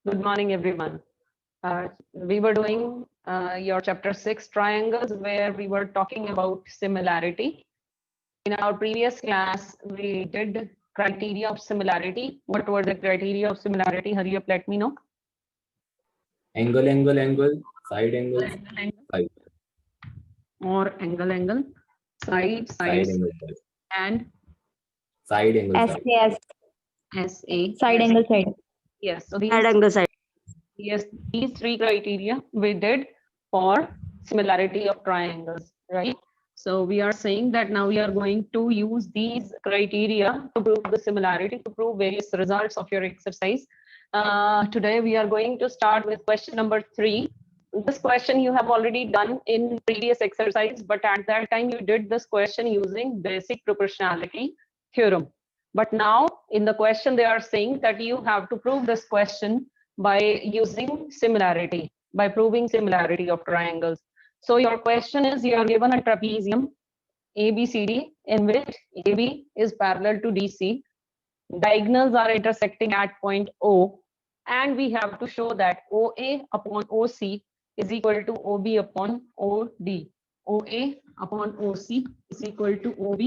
Good morning, everyone. We were doing your chapter 6 triangles, where we were talking about similarity. In our previous class, we did criteria of similarity. What were the criteria of similarity? Hurry up, let me know. Angle, angle, angle, side angles, side. Or angle, side, Side sides, angle, and side angle, side. SAS, SA. side angle side. Yes, so Side angle side. yes, these three criteria we did for similarity of triangles, right? So we are saying that now we are going to use these criteria to prove the similarity, to prove various results of your exercise. Today we are going to start with question number 3. This question you have already done in previous exercise, but at that time you did this question using basic proportionality theorem. But now in the question they are saying that you have to prove this question by using similarity, by proving similarity of triangles. So your question is, you are given a trapezium ABCD in which AB is parallel to DC. Diagonals are intersecting at point O, and we have to show that OA upon OC is equal to OB upon OD. OA upon OC is equal to OB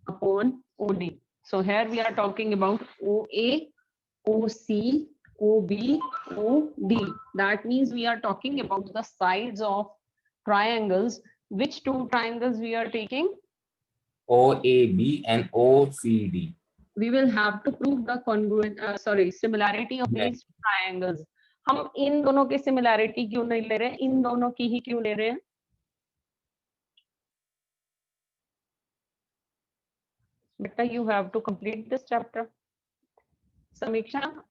upon OD. So here we are talking about OA, OC, OB, OD. That means we are talking about the sides of triangles. Which two triangles we are taking? OAB and OCD. We will have to prove the similarity of these triangles. हम इन दोनों के similarity क्यों नहीं ले रहे, इन दोनों की ही क्यों ले रहे हैं? Beta, you have to complete this chapter. Samiksha,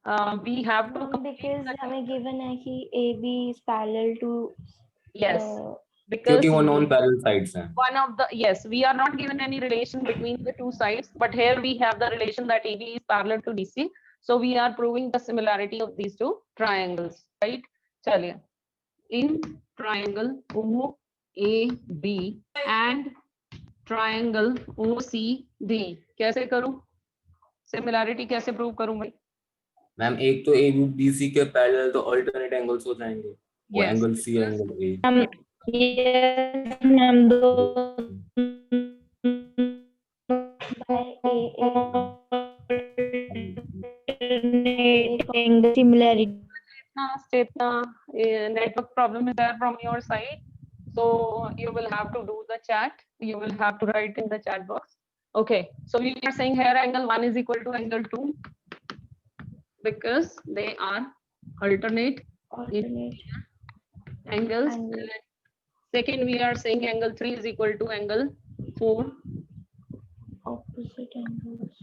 we have to Because हमें given है कि AB is parallel to yes, because क्योंकि वो नॉन पैरेलल साइड्स हैं. one of the, yes, we are not given any relation between the two sides, but here we have the relation that AB is parallel to DC. So we are proving the similarity of these two triangles, right? चलिए, in triangle OAB and triangle OCD कैसे करूं? Similarity कैसे prove करूं भाई? Ma'am एक तो ABC के parallel तो अल्टरनेट एंगल्स हो जाएंगे. वो Yes. Angle C angle A. yes हम दो similarity. Network problem is there from your side, so you will have to do the chat. You will have to write in the chat box. Okay, so we are saying here angle 1 is equal to angle 2 because they are alternate angles. Second, we are saying angle 3 is equal to angle 4. Opposite angles.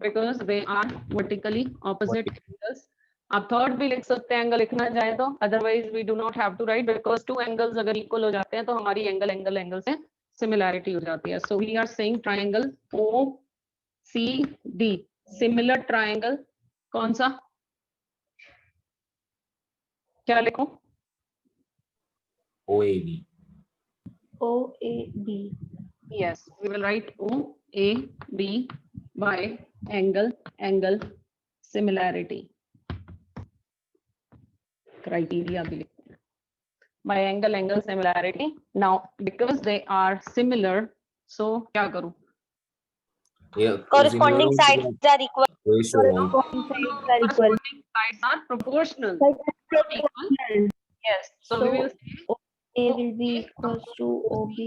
Because they are vertically opposite angles. आप third भी लिख सकते हैं angle लिखना चाहे तो, otherwise we do not have to write, because two angles अगर equal हो जाते हैं तो हमारी एंगल एंगल एंगल से सिमिलैरिटी हो जाती है. So we are saying triangle OCD, similar triangle. कौन सा, क्या लिखूं? OAB. OAB. Yes, we will write OAB by angle angle similarity. Criteria भी लिखते हैं. By angle angle similarity. Now because they are similar, so क्या करूं? Corresponding sides are equal. Corresponding sides are proportional. Not equal. Yes. So we will say A will be equals to OB.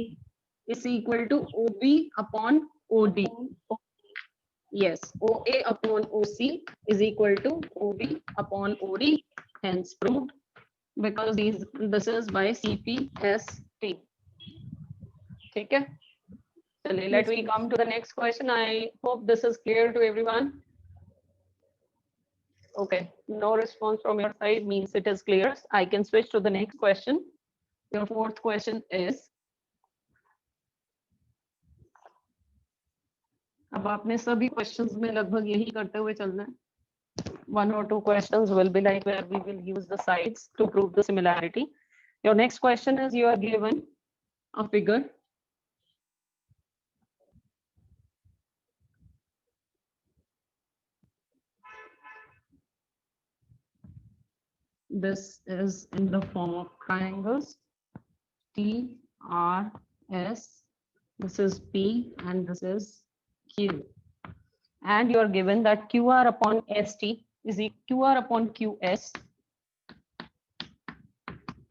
is equal to OB upon OD. Yes, OA upon OC is equal to OB upon OD. Hence proved, because this is by CPST. ठीक है? चलिए, let me come to the next question. I hope this is clear to everyone. Okay, no response from your side means it is clear. I can switch to the next question. Your fourth question is, अब आपने सभी questions में लगभग यही करते हुए चलना है. One or two questions will be like where we will use the sides to prove the similarity. Your next question is, you are given a figure. this is in the form of triangles T, R, S. This is P and this is Q. And you are given that QR upon ST is QR upon QS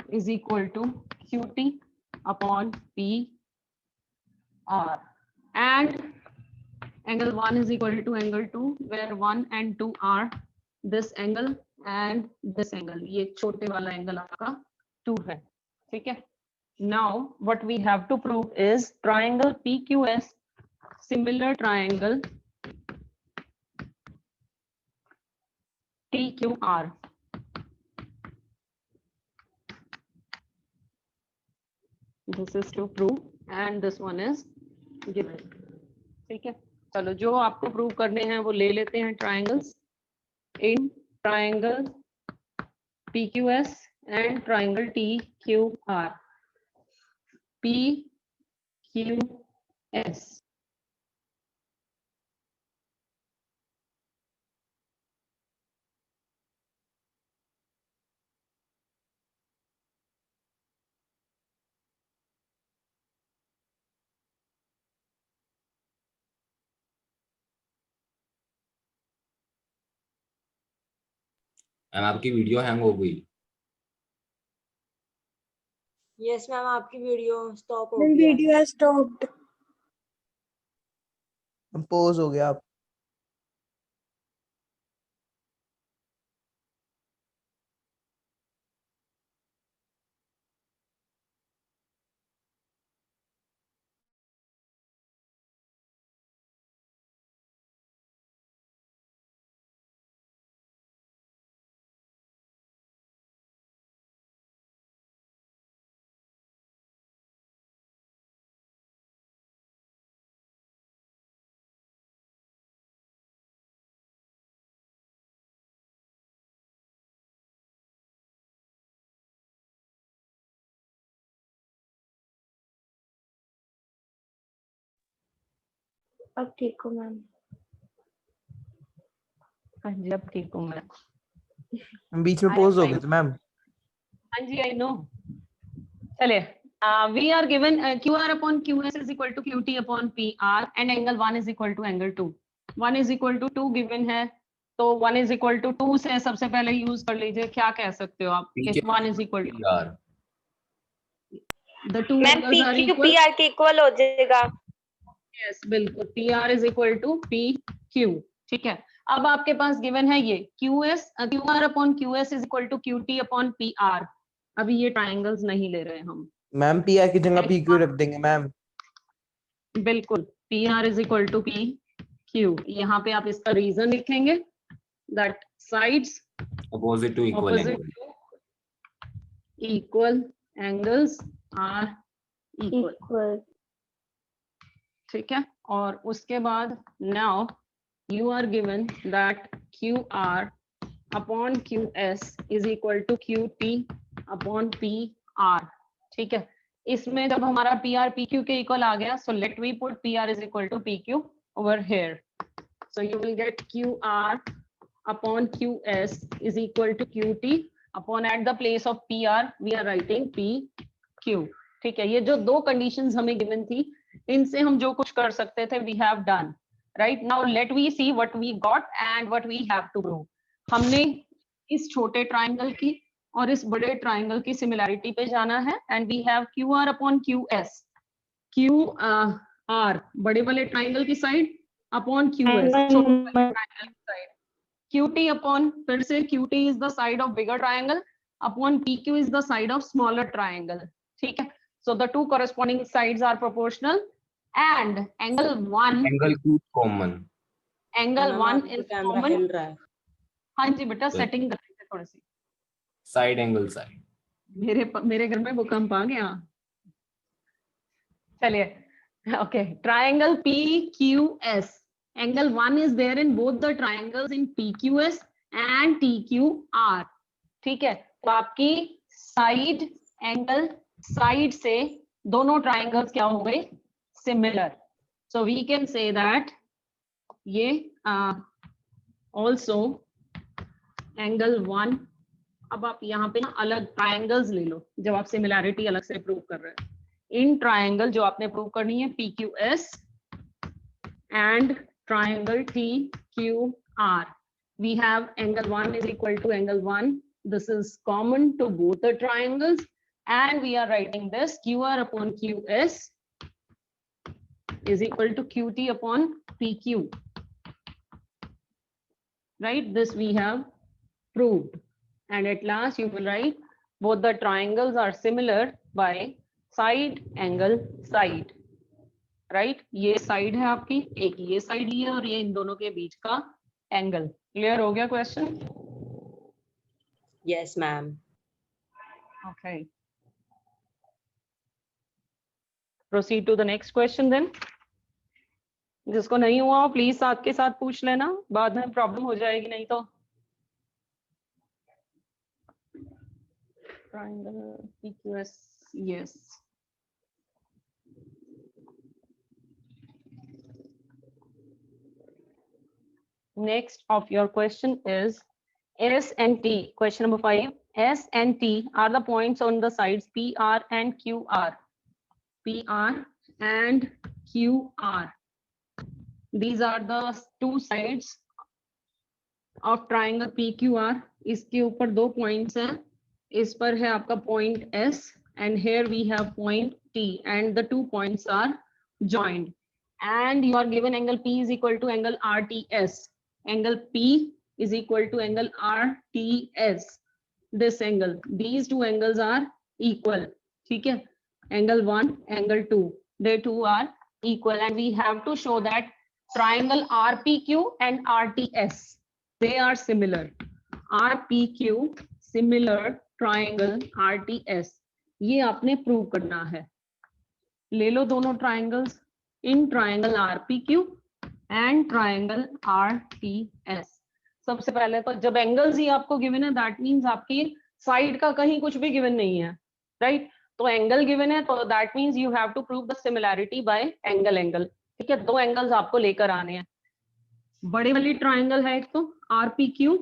is equal to QT upon P R. And angle 1 is equal to angle 2, where 1 and 2 are this angle and this angle. ये छोटे वाला angle आपका 2 है, ठीक है? Now what we have to prove is triangle PQS, similar triangle TQR. This is to prove and this one is given. ठीक है, चलो जो आपको प्रूव करने हैं वो ले लेते हैं triangles in triangle PQS and triangle TQR. PQS ma'am आपकी वीडियो हैंग हो गई। यस मैम आपकी वीडियो स्टॉप हो Then गया। video has stopped. कंपोज हो गया आप। अब ठीक हो मैम। हाँ जी अब ठीक हूँ मैं। बीच में I पोज am हो गए थे मैम। हाँ जी आई नो। चलिए we are given QR upon QS is equal to QT upon PR and angle 1 is equal to angle 2. 1 is equal to 2 given है, तो 1 is equal to 2 से सबसे पहले यूज कर लीजिए। क्या कह सकते हो आप? ठीक है। 1 is equal to यार the two ma'am angles are PQ equal. PR के इक्वल हो जाएगा। Yes, बिल्कुल PR is equal to PQ. ठीक है, अब आपके पास गिवन है ये QS QR upon QS is equal to QT upon PR. अभी ये ट्राइंगल्स नहीं ले रहे हम। मैम पी आर की जगह पी क्यू रख देंगे मैम। बिल्कुल PR is equal to PQ. यहाँ पे आप इसका रीजन लिखेंगे that sides opposite to equal opposite angle. to equal angles are equal. Equal. ठीक है, और उसके बाद now you are given that QR upon QS is equal to QT upon PR. ठीक है, इसमें जब हमारा PR PQ के इक्वल आ गया, so let we put PR is equal to PQ over here. So you will get QR upon QS is equal to QT upon at the place of PR we are writing PQ. ठीक है, ये जो दो conditions हमें given थी, इनसे हम जो कुछ कर सकते थे we have done. Right now let we see what we got and what we have to prove. हमने इस छोटे ट्राइंगल की और इस बड़े ट्राइंगल की सिमिलैरिटी पे जाना है and we have QR upon QS. QR बड़े वाले ट्राइंगल की साइड upon QS छोटे वाले ट्राइंगल की साइड. QT upon फिर से QT is the side of bigger triangle upon PQ is the side of smaller triangle. ठीक है, so the two corresponding sides are proportional and angle 1 angle two common. angle 1 is camera common. हिल रहा है। हाँ जी बेटा setting कर रहे थे थोड़ी सी। Side angle side. मेरे घर में भूकंप आ गया। चलिए okay, triangle PQS angle 1 is there in both the triangles in PQS and TQR. ठीक है, तो आपकी साइड एंगल साइड से दोनों ट्राइंगल्स क्या हो गए? Similar. So we can say that ये also angle 1 अब आप यहाँ पे ना अलग ट्रायंगल्स ले लो जब आप सिमिलैरिटी अलग से प्रूव कर रहे हैं। इन ट्रायंगल जो आपने प्रूव करनी है PQS and triangle TQR. We have angle 1 is equal to angle 1. This is common to both the triangles, and we are writing this QR upon QS is equal to QT upon PQ. Right? This we have proved. And at last you will write both the triangles are similar by side angle side. Right ये side है आपकी, एक ये side ही है और ये इन दोनों के बीच का एंगल। क्लियर हो गया question? Yes, ma'am. Okay, proceed to the next question then. जिसको नहीं हुआ प्लीज साथ के साथ पूछ लेना, बाद में प्रॉब्लम हो जाएगी नहीं तो। Triangle PQS, yes. Next of your question is S and T. Question number 5. S and T are the points on the sides PR and QR. PR and QR. These are the two sides of triangle PQR. इसके ऊपर दो points हैं. इस पर है आपका point S and here we have point T and the two points are joined. And you are given angle P is equal to angle RTS. Angle P is equal to angle RTS. This angle, these two angles are equal. ठीक है? Angle 1, angle 2, they two are equal, and we have to show that triangle RPQ and RTS, they are similar. RPQ similar triangle RTS, ये आपने prove करना है। ले लो दोनों triangles, in triangle RPQ and triangle RTS। सबसे पहले तो जब एंगल्स ही आपको गिवन है, दैट मींस आपकी साइड का कहीं कुछ भी गिवन नहीं है, राइट? तो एंगल गिवन है तो that means you have to prove the similarity by angle angle. ठीक है, दो एंगल्स आपको लेकर आने हैं। बड़ी वाली ट्राइंगल है एक तो RPQ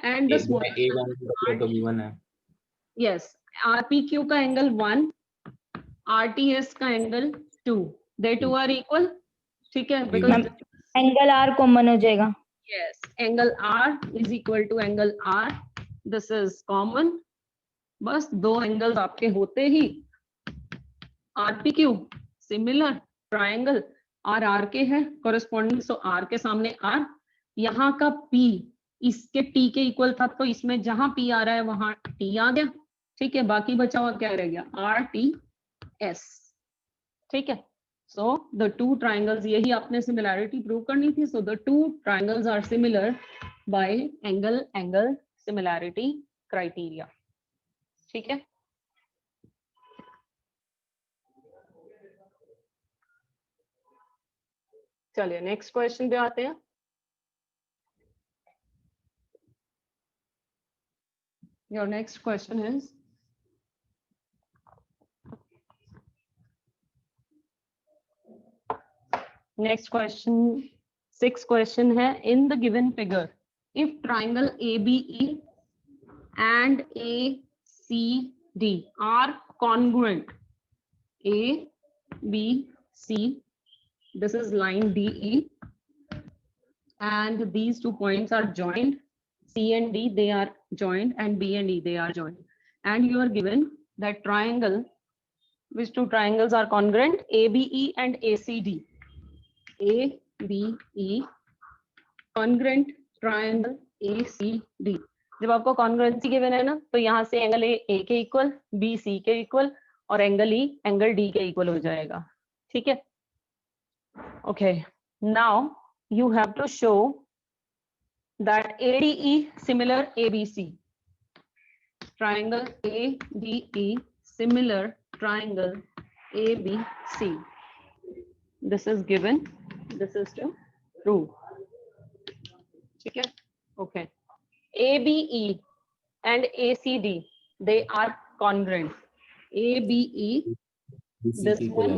and the small A1 है। यस, RPQ का एंगल 1, RTS का angle 2, they two are equal. ठीक है, बिकॉज एंगल आर कॉमन हो जाएगा। yes, angle R is equal to angle R. This is common. बस दो एंगल्स आपके होते ही RPQ similar triangle R के है corresponding, so R के सामने R, यहाँ का P इसके T के इक्वल था तो इसमें जहां P आ रहा है वहां T आ गया। ठीक है, बाकी बचा हुआ क्या रह गया? RTS। ठीक है, so the two triangles, यही आपने सिमिलैरिटी प्रूव करनी थी। so the two triangles are similar by angle similarity criteria। ठीक है, चलिए नेक्स्ट क्वेश्चन पे आते हैं। Your next question is next question 6 question है, in the given figure if triangle ABE and ACD are congruent, ABC, this is line DE, and these 2 points are joined, C and D they are joined, and B and E they are joined, and you are given that triangle, which 2 triangles are congruent, ABE and ACD. ABE congruent triangle ACD। जब आपको congruency given है ना, तो यहाँ से angle A के equal, B C के equal, और एंगल ई एंगल डी के इक्वल हो जाएगा। ठीक है, okay, now you have to show that ADE similar ABC, triangle ADE similar triangle ABC, this is given, this is to prove। ठीक है, okay, ABE and ACD they are congruent, ABE this one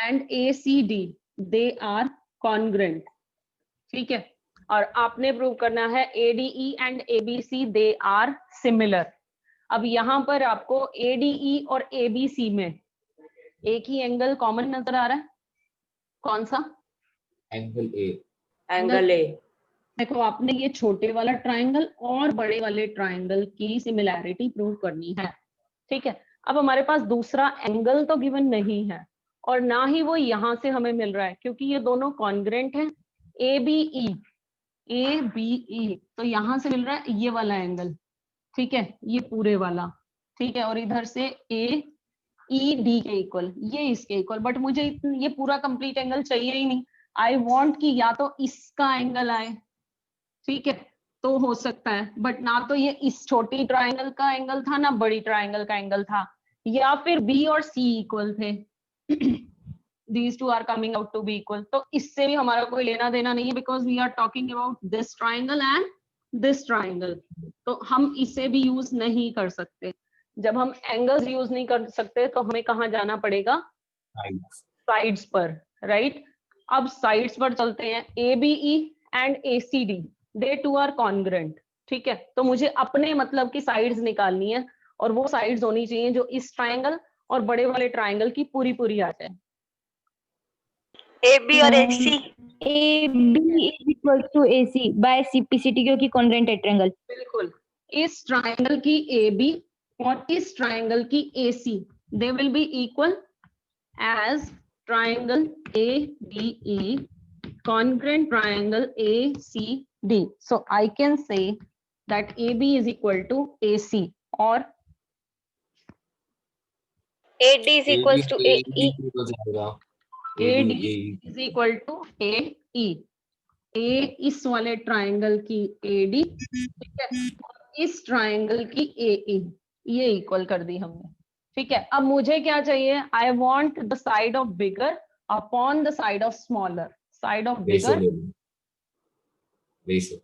and ACD they are congruent। ठीक है, और आपने prove करना है ADE and ABC they are similar. अब यहाँ पर आपको ADE और ABC में एक ही एंगल कॉमन नजर आ रहा है, कौन सा? Angle A. Angle A. देखो आपने ये छोटे वाला ट्राइंगल और बड़े वाले ट्राइंगल की सिमिलैरिटी प्रूव करनी है, ठीक है। अब हमारे पास दूसरा एंगल तो गिवन नहीं है और ना ही वो यहाँ से हमें मिल रहा है, क्योंकि ये दोनों कॉन्ग्रेंट हैं। ABE तो यहाँ से मिल रहा है ये वाला एंगल, ठीक है, ये पूरे वाला, ठीक है, और इधर से AED के इक्वल, ये इसके इक्वल। बट मुझे ये पूरा कंप्लीट एंगल चाहिए ही नहीं। आई वांट कि या तो इसका एंगल आए, ठीक है, तो हो सकता है, बट ना तो ये इस छोटी ट्राइंगल का एंगल था ना बड़ी ट्राइंगल का एंगल था, या फिर B और C इक्वल थे। These two are coming out to be equal। तो इससे भी हमारा कोई लेना देना नहीं है, because we are talking about this triangle and this triangle. तो हम इसे भी यूज नहीं कर सकते। जब हम एंगल्स यूज नहीं कर सकते तो हमें कहाँ जाना पड़ेगा? साइड्स पर, राइट। अब साइड्स पर चलते हैं। ABE and ACD they two are congruent, ठीक है। तो मुझे अपने मतलब की साइड्स निकालनी है और वो साइड्स होनी चाहिए जो इस ट्राइंगल और बड़े वाले ट्राइंगल की पूरी पूरी आ जाए। AB और AC। AB is equal to AC by CPCT क्योंकि कॉन्ग्रेंट है ट्रायंगल। बिल्कुल, इस ट्राइंगल की AB और इस ट्राइंगल की AC they will be equal as triangle ABE congruent triangle ACD। So I can say that AB is equal to AC or AD is equals to AE। हो जाएगा। AD AE is equal to AE। A इस वाले triangle की AD, ठीक है, और इस triangle की AE, ये इक्वल कर दी हमने, ठीक है। अब मुझे क्या चाहिए? I want the side of bigger upon the side of smaller, side of bigger ratio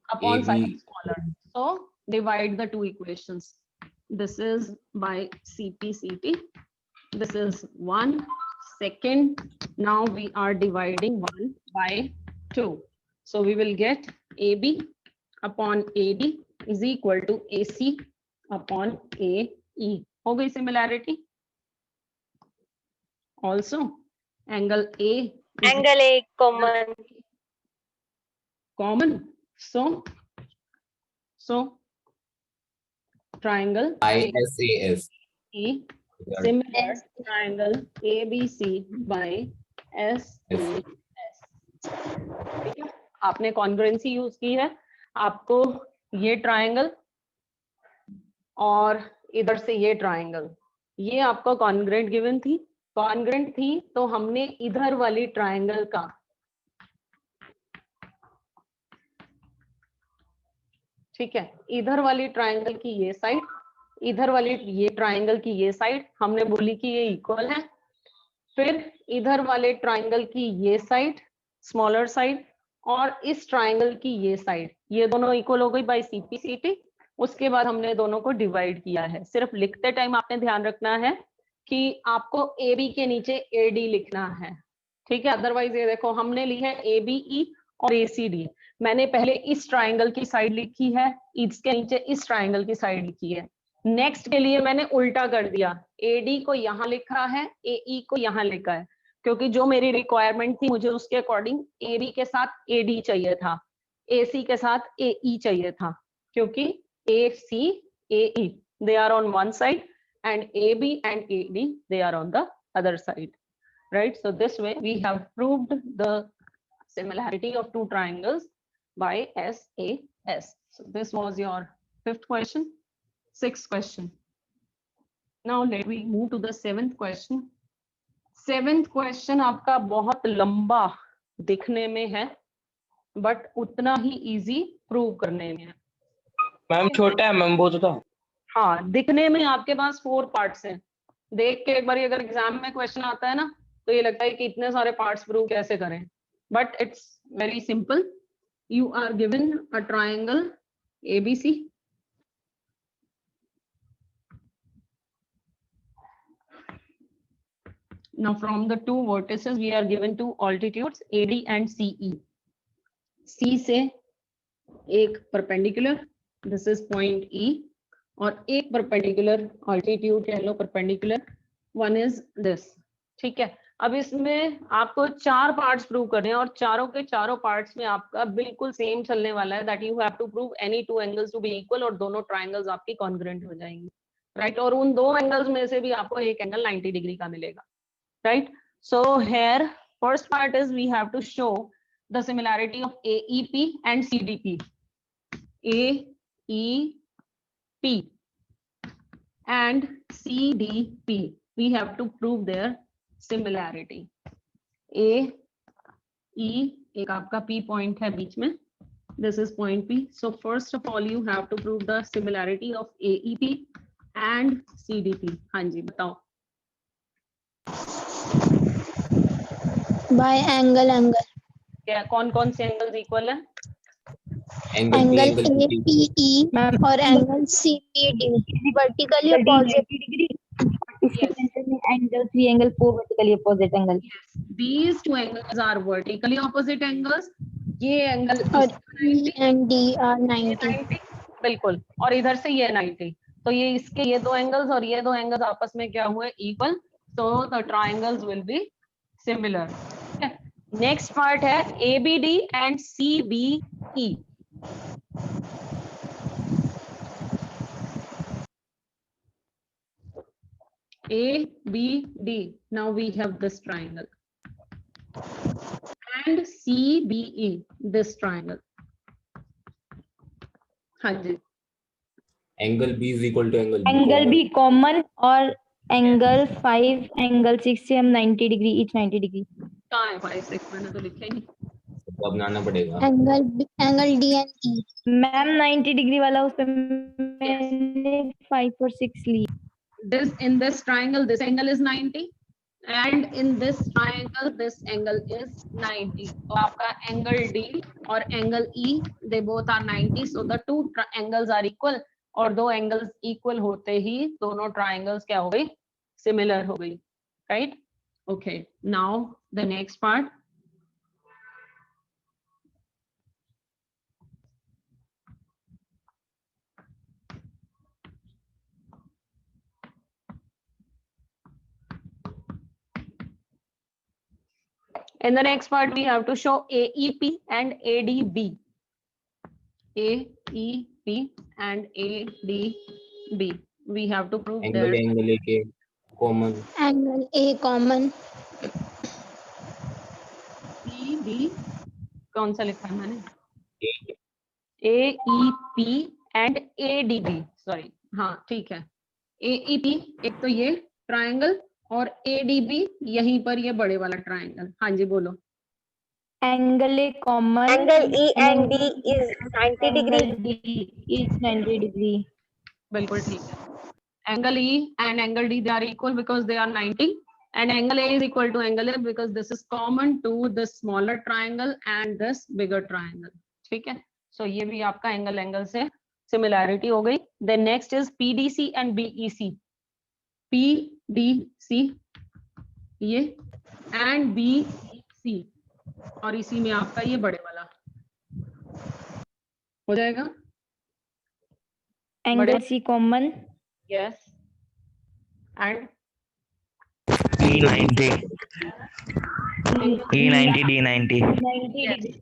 upon AB side of smaller. So divide the two equations. This is by CPCT. This is 1 second. Now we are dividing 1 by 2. So we will get AB upon AD is equal to AC upon AE. हो गई similarity? Also, angle A is angle A common. common. So triangle ISAS E similar triangle ABC by SAS। ठीक है, आपने congruency use की है। आपको ये triangle और इधर से ये ट्राइंगल, ये आपको कॉन्ग्रुएंट गिवन थी, कॉन्ग्रुएंट थी तो हमने इधर वाली ट्राइंगल का ठीक है, इधर वाली ट्राइंगल की ये साइड, इधर वाली ये ट्राइंगल की ये साइड हमने बोली कि ये इक्वल है। फिर इधर वाले ट्राइंगल की ये साइड, स्मॉलर साइड, और इस ट्राइंगल की ये साइड, ये दोनों इक्वल हो गई बाय CPCT। उसके बाद हमने दोनों को डिवाइड किया है। सिर्फ लिखते टाइम आपने ध्यान रखना है कि आपको AB के नीचे AD लिखना है, ठीक है। अदरवाइज ये देखो हमने ली है ABE और ACD, मैंने पहले इस ट्राइंगल की साइड लिखी है, इसके नीचे इस ट्राइंगल की साइड लिखी है। नेक्स्ट के लिए मैंने उल्टा कर दिया, AD को यहाँ लिखा है, AE को यहाँ लिखा है, क्योंकि जो मेरी रिक्वायरमेंट थी मुझे उसके अकॉर्डिंग AB के साथ AD चाहिए था, AC के साथ AE चाहिए था, क्योंकि AC AE they are on one side and AB and AD they are on the other side, right? So this way we have proved the similarity of two triangles by SAS. So this was your 5th question. 6th question. Now let me move to the 7th question. 7th question आपका बहुत लंबा दिखने में है, but उतना ही easy prove करने में है। मैम छोटा है मैम बहुत था। हाँ, दिखने में आपके पास 4 पार्ट्स हैं। देख के एक बार अगर एग्जाम में क्वेश्चन आता है ना, तो ये लगता है कि इतने सारे पार्ट्स प्रूव कैसे करें, but it's very simple. You are given a triangle ABC, now from the two vertices we are given two altitudes AD and CE, C से एक perpendicular, this is point E, और एक perpendicular altitude कह लो perpendicular, one is this. ठीक है, अब इसमें आपको 4 पार्ट्स प्रूव करने हैं और चारों के चारों पार्ट्स में आपका बिल्कुल सेम चलने वाला है, that you have to prove any 2 angles to be equal, और दोनों ट्राइंगल्स आपकी कॉन्ग्रुएंट हो जाएंगी, राइट। और उन 2 एंगल्स में से भी आपको एक एंगल 90 डिग्री का मिलेगा, right. So here first part is we have to show the similarity of AEP and CDP. AEP and CDP, we have to prove their similarity. AE एक आपका P point है बीच में, this is point P. So first of all you have to prove the similarity of AEP and CDP. हाँ जी बताओ। Bye angle क्या कौन कौन से एंगल्स इक्वल है? Angle angle angle APE ma'am और angle CPD vertically opposite. Angle 3 angle 4 vertically opposite angle. These 2 angles are vertically opposite angles. ये angle और E and D are 90। 90 बिल्कुल, और इधर से ये 90, तो ये इसके ये 2 एंगल्स और ये 2 एंगल्स आपस में क्या हुए? Equal, so the triangles will be similar. Next part है ABD and CBE. ABD, now we have this triangle, and CBE, this triangle. हाँ जी, angle B is equal to angle angle भी कॉमन और angle 5 angle 6 से हम 90 degree each 90 degree. कहाँ है 5 6? मैंने तो लिखा ही नहीं। तो बनाना पड़ेगा। Angle D and E। Ma'am 90 degree वाला उस पे मैंने 5 और 6 ली। This in this triangle, this angle is 90, and in this triangle, this angle is 90. तो आपका angle D और angle E, they both are 90. So the two angles are equal. और 2 angles equal होते ही दोनों triangles क्या हो गई? Similar हो गई, right? Okay. Now the next part. In the next part, we have to show AEP and ADB. AEP and ADB. We have to prove angle their angle A के common angle A common. CB कौन सा लिखा है मैंने? AEP and ADB. Sorry, हाँ ठीक है। AEP एक तो ये ट्रायंगल और ADB यहीं पर ये बड़े वाला ट्रायंगल। हाँ जी बोलो। Angle A common Angle E and D is 90 degree. Angle D is 90 degree. बिल्कुल ठीक है। Angle E and angle D, they are equal because they are 90, and angle A is equal to angle A because this is common to the smaller triangle and this bigger triangle. ठीक है, so ये भी आपका angle angle से similarity हो गई। Then next is PDC and BEC. PDC ये and BEC, और इसी में आपका ये बड़े वाला हो जाएगा। Angle C common. Yes, and E90, E90, D90. 90 degree.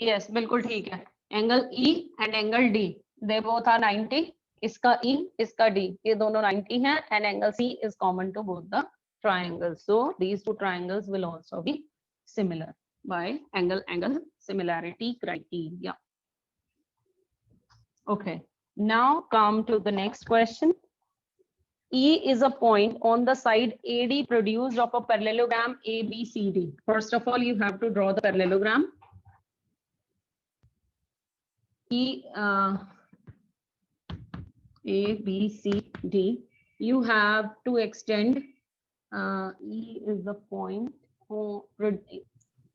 yes, बिल्कुल ठीक है। Angle E and angle D, they both are 90. इसका E, इसका D, ये दोनों 90 हैं, and angle C is common to both the triangles. So these two triangles will also be similar by angle similarity criteria. Okay, now come to the next question. E is a point on the side AD produced of a parallelogram ABCD. First of all, you have to draw the parallelogram. E A, B, C, D. You have to extend. E is the point.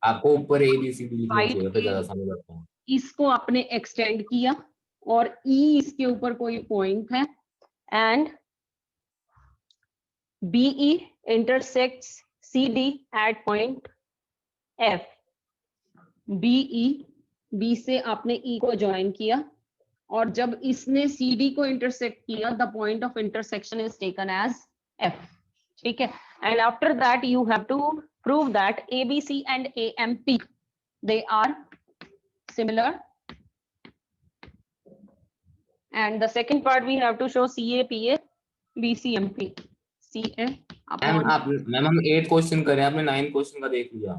आपको ऊपर ABCD लिखना Right, चाहिए, फिर ज्यादा A. समझ आता है। इसको आपने एक्सटेंड किया और E इसके ऊपर कोई पॉइंट है, and BE intersects CD at point F. BE B से आपने ई को ज्वाइन किया और जब इसने सी डी को इंटरसेक्ट किया, the point of intersection is taken as F, ठीक है। And after that you have to prove that A B C and A M P they are similar, and the second part we have to show CA PA BC MP CA ma'am upon आप ma'am हम 8 question करें, आपने 9 question का देख लिया।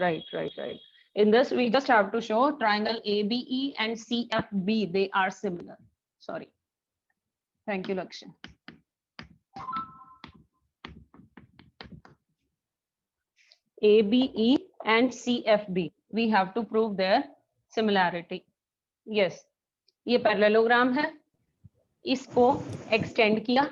right. In this we just have to show triangle ABE and CFB, they are similar. Sorry, thank you Lakshay. ABE and CFB, we have to prove their similarity. Yes, ये parallelogram है, इसको extend किया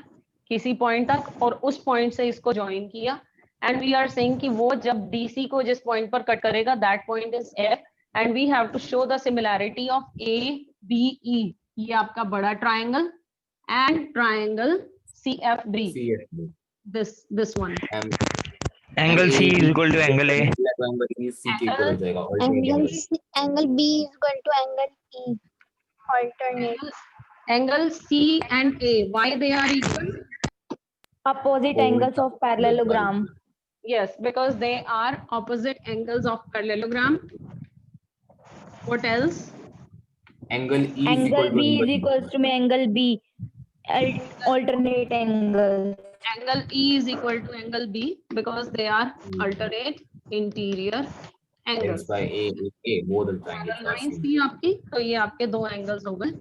किसी point तक और उस point से इसको ज्वाइन किया, एंड वी आर सेइंग कि वो जब डीसी को जिस पॉइंट पर कट करेगा that point is F, and we have to show the similarity of A B E, ये आपका बड़ा triangle, and triangle C F B, CFB this one. Angle C is equal to angle A. Angle E C के equal हो जाएगा, alternate Angle angle। angle B is equal to angle E. Alternate. Angle C and A, why they are equal? Opposite angles of parallelogram. Yes, because they are opposite angles of parallelogram. What else? Angle E is Angle equal to B is angle E। equals to angle B. Alternate angles. Angle E is equal to angle B because they are alternate interior Hence angles. by A both the triangles are lines same। थी आपकी, तो ये आपके दो angles हो गए,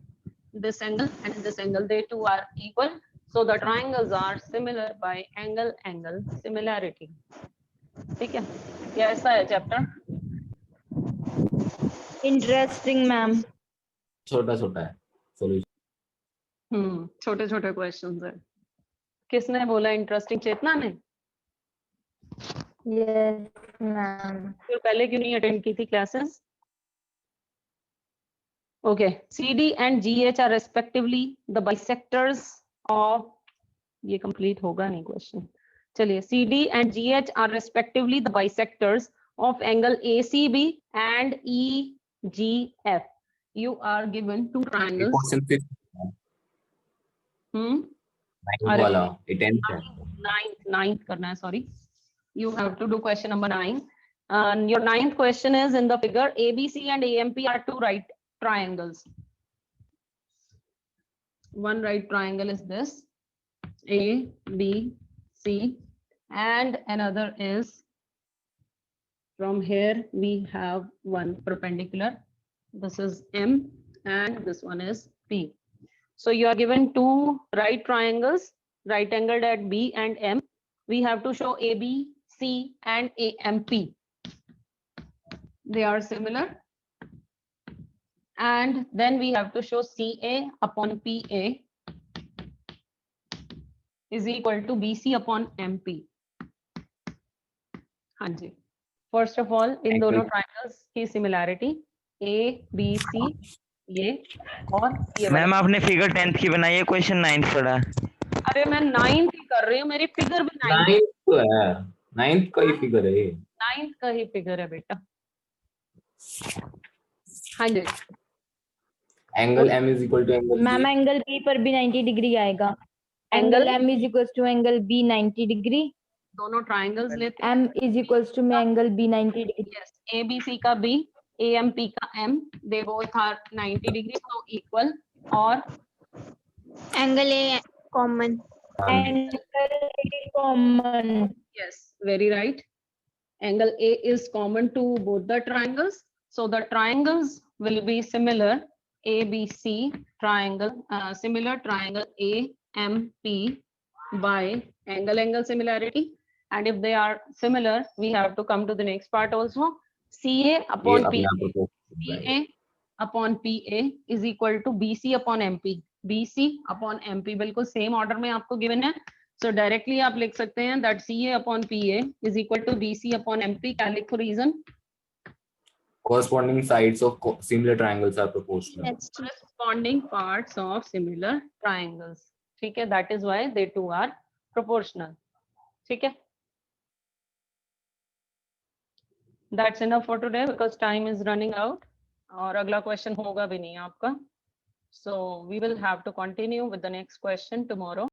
this angle and this angle, they two are equal, so the triangles are similar by angle similarity. ठीक है, ये ऐसा है चैप्टर। Interesting, ma'am. छोटा छोटा है सॉल्यूशन। छोटे छोटे क्वेश्चंस है। किसने बोला इंटरेस्टिंग? चेतना ने? Yes, ma'am. फिर पहले क्यों नहीं अटेंड की थी classes? Okay, CD and GH are respectively the bisectors of, ये कंप्लीट होगा नहीं क्वेश्चन, चलिए। CD and GH are respectively the bisectors of angle ACB and EGF. You are given two triangles. Question 5 अरे वाला ये 10th है। ninth करना है, sorry. You have to do question number 9. And your 9th question is in the figure ABC and AMP are two right triangles. One right triangle is this, A, B, C, and another is from here we have one perpendicular. This is M and this one is P. So you are given two right triangles, right angled at B and M. We have to show AB, C and AMP. They are similar. And then we have to show CA upon PA is equal to BC upon MP. हाँ जी. First of all, इन दोनों triangles की similarity A, B, C ये और ये ma'am वाला। आपने figure 10th की बनाई है, क्वेश्चन 9th पढ़ा। अरे मैं 9th ही कर रही हूँ, मेरी फिगर भी 9th 9th तो है, 9th का ही फिगर है ये। 9th का ही फिगर है बेटा। हाँ जी, angle M is equal to angle ma'am B। Angle P पर भी 90 डिग्री आएगा। Angle M is equals to angle B 90 degree. दोनों ट्राइंगल्स लेते हैं। M is equals to में angle B 90 degree. Yes, ABC का B, AMP का M, they both are 90 degree, so equal. और Angle A common. Angle A common। yes, very right. Angle A is common to both the triangles, so the triangles will be similar. ABC triangle, similar triangle AMP by angle similarity. And if they are similar, we have to come to the next part also. CA ये upon अपने PA. आप को PA upon PA is equal to BC upon MP. BC upon MP बिल्कुल same order में आपको given है, सो directly आप लिख सकते हैं that CA upon PA is equal to BC upon MP. क्या लिखो reason? corresponding sides of similar triangles are proportional। That's Corresponding parts of similar triangles. ठीक है, that is why they two are proportional. ठीक है, that's enough for today because time is running out. और अगला question होगा भी नहीं आपका. So we will have to continue with the next question tomorrow.